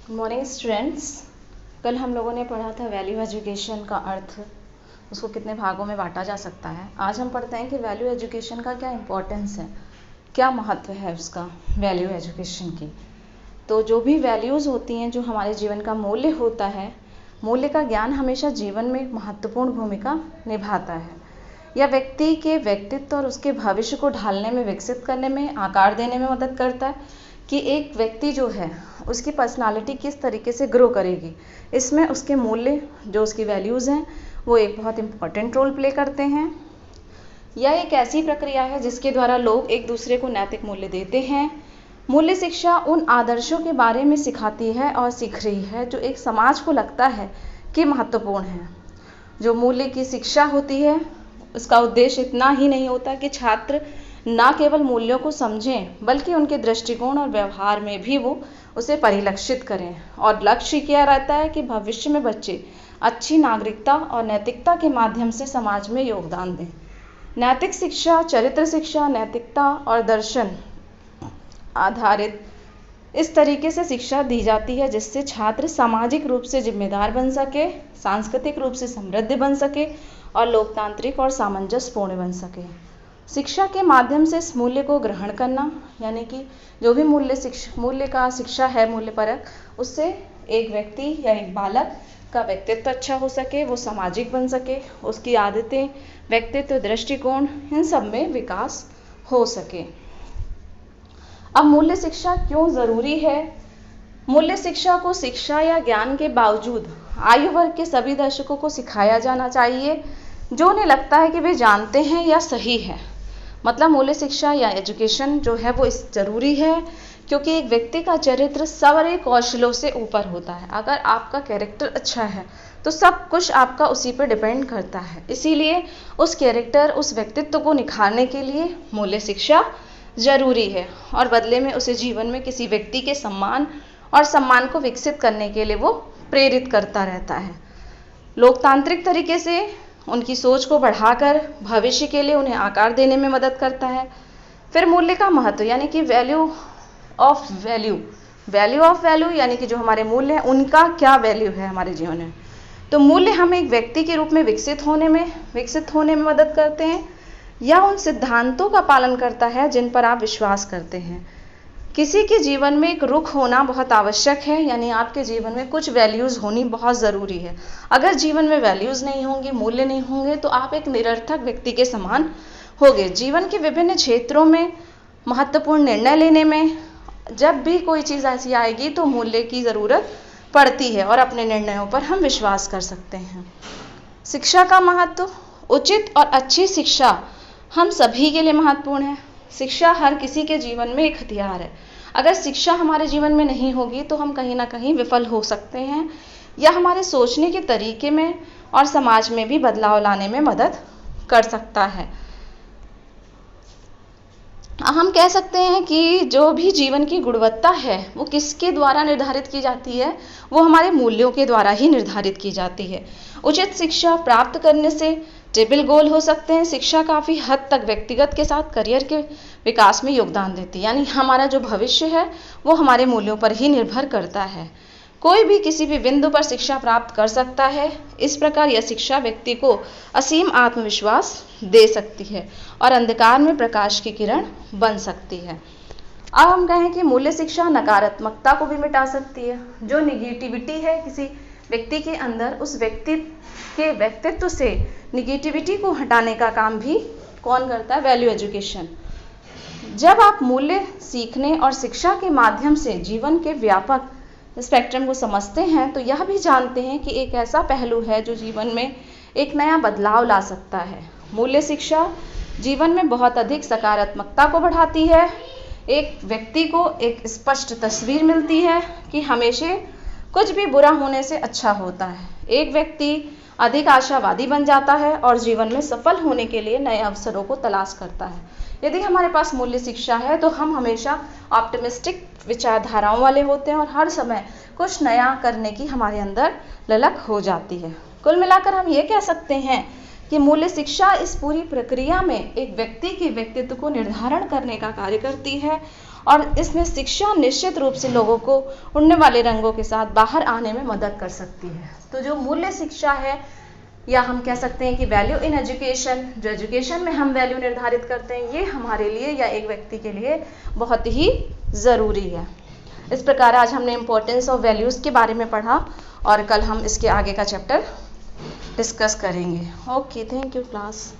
Good morning students. कल हम लोगों ने पढ़ा था वैल्यू एजुकेशन का अर्थ, उसको कितने भागों में बांटा जा सकता है। आज हम पढ़ते हैं कि वैल्यू एजुकेशन का क्या इम्पोर्टेंस है, क्या महत्व है उसका वैल्यू एजुकेशन की। तो जो भी वैल्यूज़ होती हैं, जो हमारे जीवन का मूल्य होता है, मूल्य का ज्ञान हमेशा जीवन में एक महत्वपूर्ण भूमिका निभाता है। यह व्यक्ति के व्यक्तित्व और उसके भविष्य को ढालने में, विकसित करने में, आकार देने में मदद करता है कि एक व्यक्ति जो है उसकी पर्सनालिटी किस तरीके से ग्रो करेगी। इसमें उसके मूल्य, जो उसकी वैल्यूज़ हैं, वो एक बहुत इम्पॉर्टेंट रोल प्ले करते हैं। यह एक ऐसी प्रक्रिया है जिसके द्वारा लोग एक दूसरे को नैतिक मूल्य देते हैं। मूल्य शिक्षा उन आदर्शों के बारे में सिखाती है और सीख रही है जो एक समाज को लगता है कि महत्वपूर्ण है। जो मूल्य की शिक्षा होती है, उसका उद्देश्य इतना ही नहीं होता कि छात्र न केवल मूल्यों को समझें, बल्कि उनके दृष्टिकोण और व्यवहार में भी वो उसे परिलक्षित करें। और लक्ष्य क्या रहता है कि भविष्य में बच्चे अच्छी नागरिकता और नैतिकता के माध्यम से समाज में योगदान दें। नैतिक शिक्षा, चरित्र शिक्षा, नैतिकता और दर्शन आधारित इस तरीके से शिक्षा दी जाती है जिससे छात्र सामाजिक रूप से जिम्मेदार बन सके, सांस्कृतिक रूप से समृद्ध बन सके और लोकतांत्रिक और सामंजस्यपूर्ण बन सके। शिक्षा के माध्यम से इस मूल्य को ग्रहण करना, यानी कि जो भी मूल्य का शिक्षा है, मूल्य परक, उससे एक व्यक्ति या एक बालक का व्यक्तित्व अच्छा हो सके, वो सामाजिक बन सके, उसकी आदतें, व्यक्तित्व, दृष्टिकोण, इन सब में विकास हो सके। अब मूल्य शिक्षा क्यों ज़रूरी है? मूल्य शिक्षा को शिक्षा या ज्ञान के बावजूद आयु वर्ग के सभी दर्शकों को सिखाया जाना चाहिए जो उन्हें लगता है कि वे जानते हैं या सही है। मतलब मूल्य शिक्षा या एजुकेशन जो है वो इस ज़रूरी है क्योंकि एक व्यक्ति का चरित्र सारे कौशलों से ऊपर होता है। अगर आपका कैरेक्टर अच्छा है तो सब कुछ आपका उसी पर डिपेंड करता है। इसीलिए उस कैरेक्टर, उस व्यक्तित्व को निखारने के लिए मूल्य शिक्षा ज़रूरी है और बदले में उसे जीवन में किसी व्यक्ति के सम्मान को विकसित करने के लिए वो प्रेरित करता रहता है। लोकतांत्रिक तरीके से उनकी सोच को बढ़ाकर भविष्य के लिए उन्हें आकार देने में मदद करता है। फिर मूल्य का महत्व, यानी कि वैल्यू ऑफ वैल्यू, यानी कि जो हमारे मूल्य हैं उनका क्या वैल्यू है हमारे जीवन में। तो मूल्य हमें एक व्यक्ति के रूप में विकसित होने में मदद करते हैं या उन सिद्धांतों का पालन करता है जिन पर आप विश्वास करते हैं। किसी के जीवन में एक रुख होना बहुत आवश्यक है, यानी आपके जीवन में कुछ वैल्यूज़ होनी बहुत ज़रूरी है। अगर जीवन में वैल्यूज़ नहीं होंगी, मूल्य नहीं होंगे, तो आप एक निरर्थक व्यक्ति के समान होगे। जीवन के विभिन्न क्षेत्रों में महत्वपूर्ण निर्णय लेने में जब भी कोई चीज़ ऐसी आएगी तो मूल्य की ज़रूरत पड़ती है और अपने निर्णयों पर हम विश्वास कर सकते हैं। शिक्षा का महत्व, उचित और अच्छी शिक्षा हम सभी के लिए महत्वपूर्ण है। शिक्षा हर किसी के जीवन में एक हथियार है। अगर शिक्षा हमारे जीवन में नहीं होगी तो हम कहीं ना कहीं विफल हो सकते हैं या हमारे सोचने के तरीके में और समाज में भी बदलाव लाने में मदद कर सकता है। हम कह सकते हैं कि जो भी जीवन की गुणवत्ता है वो किसके द्वारा निर्धारित की जाती है? वो हमारे मूल्यों के द्वारा ही निर्धारित की जाती है। उचित शिक्षा प्राप्त करने से टेबल गोल हो सकते हैं। शिक्षा काफ़ी हद तक व्यक्तिगत के साथ करियर के विकास में योगदान देती है, यानी हमारा जो भविष्य है वो हमारे मूल्यों पर ही निर्भर करता है। कोई भी किसी भी बिंदु पर शिक्षा प्राप्त कर सकता है। इस प्रकार यह शिक्षा व्यक्ति को असीम आत्मविश्वास दे सकती है और अंधकार में प्रकाश की किरण बन सकती है। अब हम कहें कि मूल्य शिक्षा नकारात्मकता को भी मिटा सकती है। जो निगेटिविटी है किसी व्यक्ति के अंदर, उस व्यक्ति के व्यक्तित्व से निगेटिविटी को हटाने का काम भी कौन करता है? Value education. जब आप मूल्य सीखने और शिक्षा के माध्यम से जीवन के व्यापक स्पेक्ट्रम को समझते हैं तो यह भी जानते हैं कि एक ऐसा पहलू है जो जीवन में एक नया बदलाव ला सकता है। मूल्य शिक्षा जीवन में बहुत अधिक सकारात्मकता को बढ़ाती है। एक व्यक्ति को एक स्पष्ट तस्वीर मिलती है कि हमेशा कुछ भी बुरा होने से अच्छा होता है। एक व्यक्ति अधिक आशावादी बन जाता है और जीवन में सफल होने के लिए नए अवसरों को तलाश करता है। यदि हमारे पास मूल्य शिक्षा है तो हम हमेशा ऑप्टिमिस्टिक विचारधाराओं वाले होते हैं और हर समय कुछ नया करने की हमारे अंदर ललक हो जाती है। कुल मिलाकर हम ये कह सकते हैं कि मूल्य शिक्षा इस पूरी प्रक्रिया में एक व्यक्ति के व्यक्तित्व को निर्धारण करने का कार्य करती है और इसमें शिक्षा निश्चित रूप से लोगों को उड़ने वाले रंगों के साथ बाहर आने में मदद कर सकती है। तो जो मूल्य शिक्षा है, या हम कह सकते हैं कि वैल्यू इन एजुकेशन, जो एजुकेशन में हम वैल्यू निर्धारित करते हैं, ये हमारे लिए या एक व्यक्ति के लिए बहुत ही ज़रूरी है। इस प्रकार आज हमने इम्पोर्टेंस ऑफ वैल्यूज़ के बारे में पढ़ा और कल हम इसके आगे का चैप्टर डिस्कस करेंगे। Okay, thank you class.